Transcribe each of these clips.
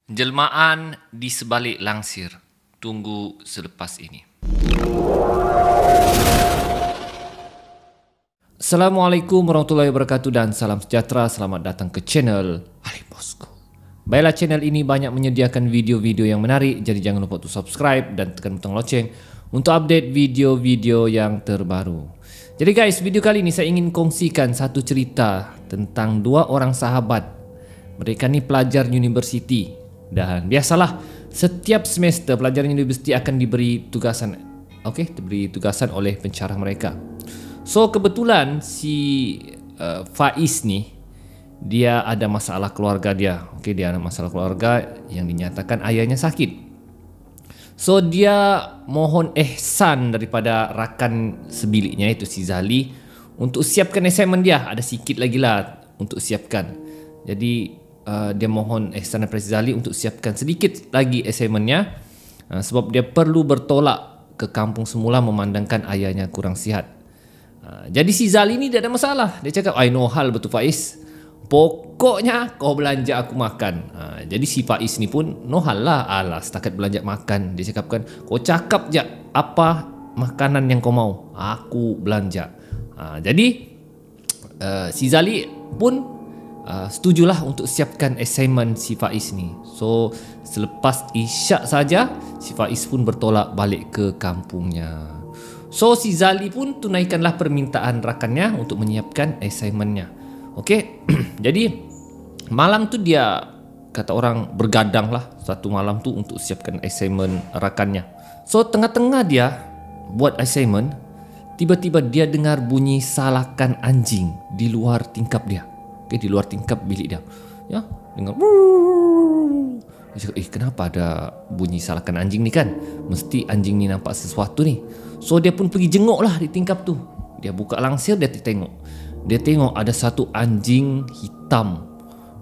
Jelmaan di sebalik langsir. Tunggu selepas ini. Assalamualaikum warahmatullahi wabarakatuh dan salam sejahtera. Selamat datang ke channel Ali Bosku. Baiklah, channel ini banyak menyediakan video-video yang menarik, jadi jangan lupa untuk subscribe dan tekan butang loceng untuk update video-video yang terbaru. Jadi guys, video kali ini saya ingin kongsikan satu cerita tentang dua orang sahabat. Mereka ni pelajar universiti. Dan biasalah, setiap semester pelajar universiti akan diberi tugasan, diberi tugasan oleh pensyarah mereka. So kebetulan si Faiz ni, dia ada masalah keluarga dia. Dia ada masalah keluarga yang dinyatakan ayahnya sakit. So dia mohon ihsan daripada rakan sebiliknya, itu si Zali, untuk siapkan assignment dia. Ada sikit lagi lah untuk siapkan. Jadi dia mohon ihsan daripada si Zali untuk siapkan sedikit lagi assignmentnya, sebab dia perlu bertolak ke kampung semula memandangkan ayahnya kurang sihat. Jadi si Zali ni dia ada masalah. Dia cakap, I know hal betul Faiz, pokoknya kau belanja aku makan. Jadi si Faiz ni pun no hal lah. Alah, setakat belanja makan. Dia cakapkan, kau cakap je apa makanan yang kau mau, aku belanja. Jadi si Zali pun setujulah untuk siapkan assignment si Faiz ni. So selepas isyak saja, si Faiz pun bertolak balik ke kampungnya. So si Zali pun tunaikanlah permintaan rakannya untuk menyiapkan assignmentnya. Jadi malam tu dia, kata orang, bergadang lah satu malam tu untuk siapkan assignment rakannya. So tengah-tengah dia buat assignment, tiba-tiba dia dengar bunyi salakan anjing di luar tingkap dia. Di luar tingkap bilik dia. Ya, dengar. Dia cakap, kenapa ada bunyi salakan anjing ni kan? Mesti anjing ni nampak sesuatu ni. So dia pun pergi jenguk lah di tingkap tu. Dia buka langsir, dia tengok. Dia tengok ada satu anjing hitam.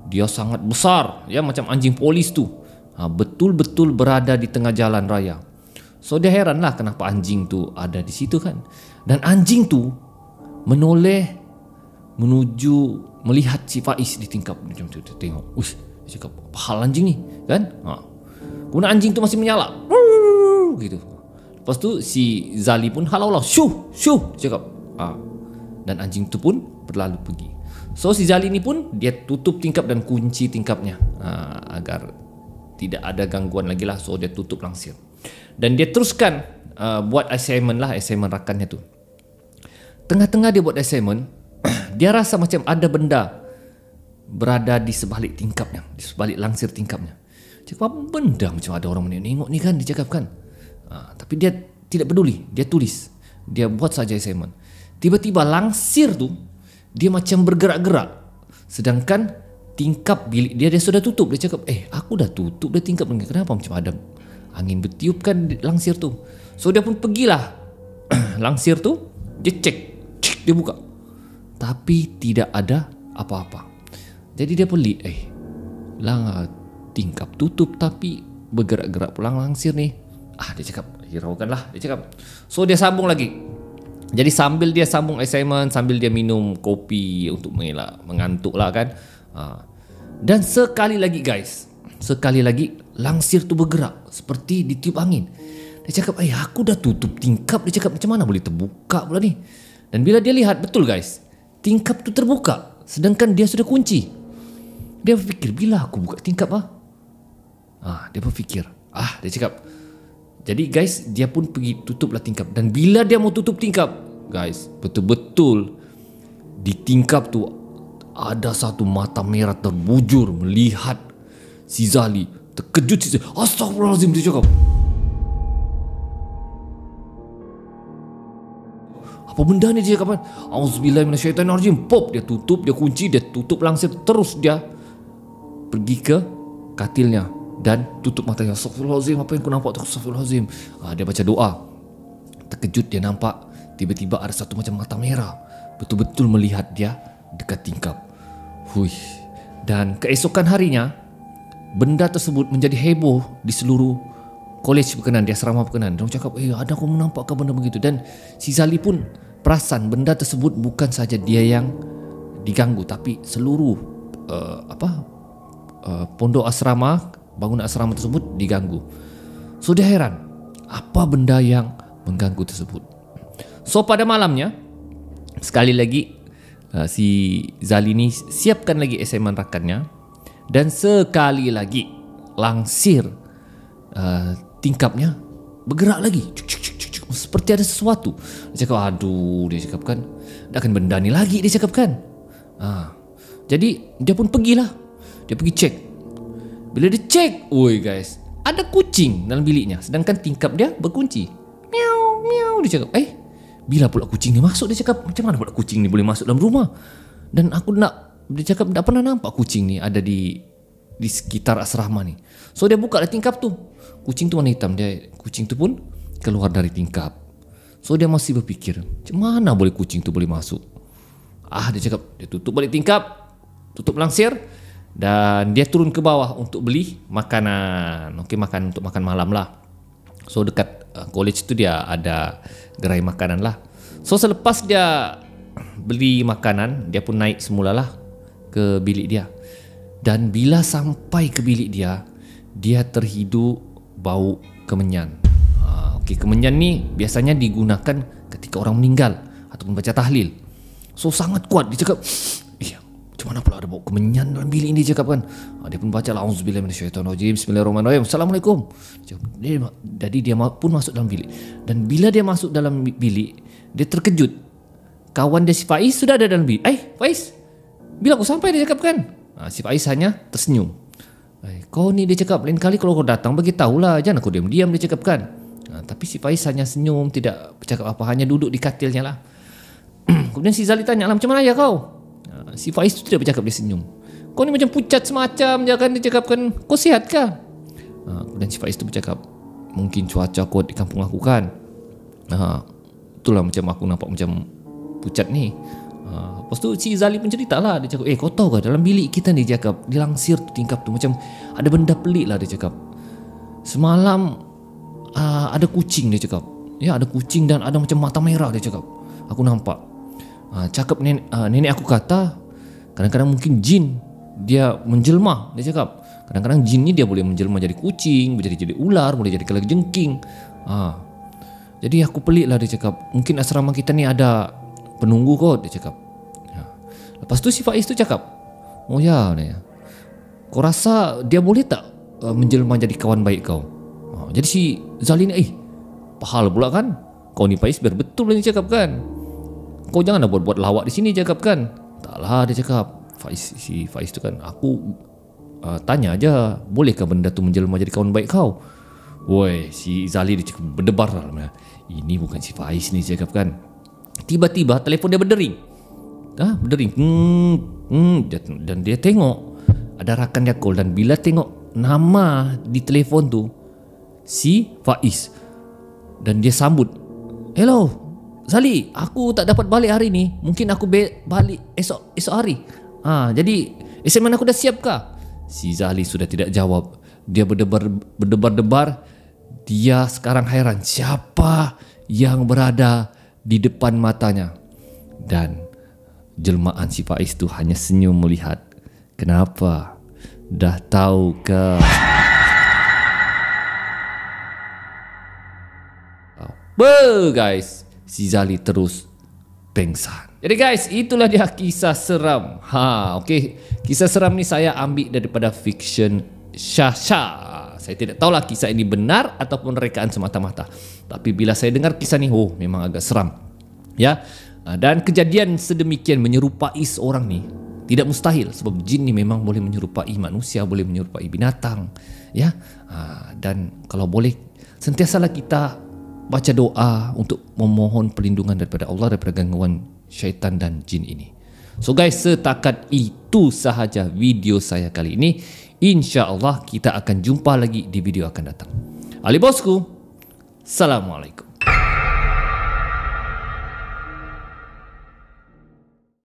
Dia sangat besar, ya, macam anjing polis tu. Betul-betul berada di tengah jalan raya. So dia heran lah kenapa anjing tu ada di situ kan. Dan anjing tu menoleh menuju melihat si Faiz di tingkap. Macam tu dia tengok. Dia cakap, apa hal anjing ni kan? Kemudian anjing tu masih menyala. Gitu. Lepas tu si Zali pun halau lah. Syuh, dia cakap. Dan anjing tu pun berlalu pergi. So si Zali ni pun dia tutup tingkap dan kunci tingkapnya, agar tidak ada gangguan lagi lah. So dia tutup langsir. Dan dia teruskan buat assignment rakannya tu. Tengah-tengah dia buat assignment, dia rasa macam ada benda berada di sebalik tingkapnya, di sebalik langsir tingkapnya. Cakap, apa benda macam ada orang menengok ni kan, dia cakap kan. Tapi dia tidak peduli, dia tulis. Dia buat saja assignment. Tiba-tiba langsir tu dia macam bergerak-gerak, sedangkan tingkap bilik dia sudah tutup. Dia cakap, aku dah tutup dah tingkap ni, kenapa macam ada angin bertiup kan di langsir tu. So dia pun pergilah langsir tu, dia cek, dia buka, tapi tidak ada apa-apa. Jadi dia pelik, tingkap tutup tapi bergerak-gerak pulang langsir ni. Dia cakap, hiraukanlah, dia cakap. So dia sambung lagi. Jadi sambil dia sambung assignment, sambil dia minum kopi untuk mengelak mengantuk lah kan. Dan sekali lagi guys, langsir tu bergerak seperti ditiup angin. Dia cakap, aku dah tutup tingkap. Dia cakap, macam mana boleh terbuka pula ni? Dan bila dia lihat, betul guys, tingkap tu terbuka, sedangkan dia sudah kunci. Dia berfikir, bila aku buka tingkap dia berfikir, dia cakap. Jadi guys, dia pun pergi tutuplah tingkap. Dan bila dia mau tutup tingkap, guys, betul-betul di tingkap tu ada satu mata merah terbujur melihat si Zali. Terkejut si Zali. Astagfirullahaladzim, dia cakap, apa benda ni, dia cakap kan. Auzubillahi minasyaitonirrajim. Pop, dia tutup, dia kunci, dia tutup langsir. Terus dia pergi ke katilnya dan tutup matanya. Astagfirullahaladzim, apa yang aku nampak tu? Astagfirullahaladzim. Dia baca doa. Terkejut, dia nampak tiba-tiba ada satu macam mata merah betul-betul melihat dia dekat tingkap. Dan keesokan harinya, benda tersebut menjadi heboh di seluruh kolej berkenan, di asrama berkenan. Dia cakap, ada aku menampakkan benda begitu. Dan si Zali pun perasan benda tersebut bukan saja dia yang diganggu, tapi seluruh pondok asrama bangunan asrama tersebut diganggu. So dia heran, apa benda yang mengganggu tersebut. So pada malamnya, sekali lagi si Zali ni siapkan lagi assignment rakannya, dan sekali lagi langsir tingkapnya bergerak lagi. Seperti ada sesuatu. Dia cakap, aduh, dia cakap kan, takkan benda ni lagi, dia cakap kan. Jadi dia pun pergilah. Dia pergi cek. Bila dia cek, oi guys, ada kucing dalam biliknya, sedangkan tingkap dia berkunci. Miau, miau, dia cakap, bila pula kucing ni masuk? Dia cakap, macam mana pula kucing ni boleh masuk dalam rumah? Dan dia cakap, tak pernah nampak kucing ni ada di sekitar asrama ni. So dia buka lah tingkap tu. Kucing tu warna hitam. Kucing tu pun keluar dari tingkap. So dia masih berfikir, macam mana boleh kucing tu boleh masuk? Dia cakap, dia tutup balik tingkap, tutup langsir, dan dia turun ke bawah untuk beli makanan. Makan untuk makan malam lah. So dekat college tu dia ada gerai makanan lah. So selepas dia beli makanan, dia pun naik semula lah ke bilik dia. Dan bila sampai ke bilik dia, dia terhidu bau kemenyan. Kemenyan ni biasanya digunakan ketika orang meninggal ataupun baca tahlil. So sangat kuat. Dia cakap, macam mana pula ada bau kemenyan dalam bilik ni, dia cakap kan. Dia pun baca, auzubillahi minasyaitonirrajim, bismillahirrahmanirrahim, assalamualaikum. Jadi dia pun masuk dalam bilik. Dan bila dia masuk dalam bilik, dia terkejut. Kawan dia si Faiz sudah ada dalam bilik. Faiz, bila aku sampai, dia cakap kan. Si Faiz hanya tersenyum. Kau ni, dia cakap, lain kali kalau kau datang bagi tahulah, jangan aku diam-diam, dia cakap kan. Tapi si Faiz hanya senyum, tidak bercakap apa, hanya duduk di katilnya lah. Kemudian si Zali tanya lah, macam mana ya kau? Si Faiz tu tidak bercakap, dia senyum. Kau ni macam pucat semacam, dia cakap kan, kau sihat kah? Kemudian si Faiz tu bercakap, mungkin cuaca kot di kampung aku kan. Itulah macam aku nampak macam pucat ni. Lepas tu si Zali pun cerita lah. Dia cakap, kau tahu ke dalam bilik kita ni, dia cakap, dilangsir tu tingkap tu, macam ada benda pelik lah, dia cakap. Semalam ada kucing, dia cakap. Ya, ada kucing dan ada macam mata merah, dia cakap. Aku nampak. Cakap nenek aku kata, kadang-kadang mungkin jin dia menjelma, dia cakap. Kadang-kadang jin ni dia boleh menjelma jadi kucing, jadi ular, boleh jadi kalajengking. Jadi aku pelik lah, dia cakap. Mungkin asrama kita ni ada penunggu kot, dia cakap. Lepas tu si Faiz tu cakap, oh ya, kau rasa dia boleh tak menjelma jadi kawan baik kau? Jadi si Zali ni, pahal pula kan. Kau ni Faiz biar betul lah, dia cakap kan. Kau janganlah buat lawak di sini, dia cakap kan. Taklah, dia cakap. Si Faiz tu kan, aku tanya aja, bolehkah benda tu menjelma jadi kawan baik kau? Woi, si Zali dia cakap berdebar lah. Ini bukan si Faiz ni, dia cakap kan. Tiba-tiba telefon dia berdering. Berdering. Dan dia tengok ada rakan dia call, dan bila tengok nama di telefon tu si Faiz, dan dia sambut, hello Zali, aku tak dapat balik hari ni, mungkin aku balik esok hari. Jadi assignment aku dah siap kah? Si Zali sudah tidak jawab. Dia berdebar-debar. Dia sekarang heran siapa yang berada di depan matanya. Dan jelmaan si Faiz tu hanya senyum melihat. Kenapa? Dah tahu ke? Guys, si Zali terus pengsan. Jadi guys, itulah dia kisah seram. Kisah seram ni saya ambil daripada fiction Syasha. Saya tidak tahulah kisah ini benar ataupun rekaan semata-mata. Tapi bila saya dengar kisah ni, memang agak seram. Ya. Dan kejadian sedemikian menyerupai seorang ni tidak mustahil, sebab jin ni memang boleh menyerupai manusia, boleh menyerupai binatang. Ya. Dan kalau boleh, sentiasalah kita baca doa untuk memohon perlindungan daripada Allah daripada gangguan syaitan dan jin ini. So guys, setakat itu sahaja video saya kali ini. InsyaAllah kita akan jumpa lagi di video akan datang. Ali Bosku, Assalamualaikum.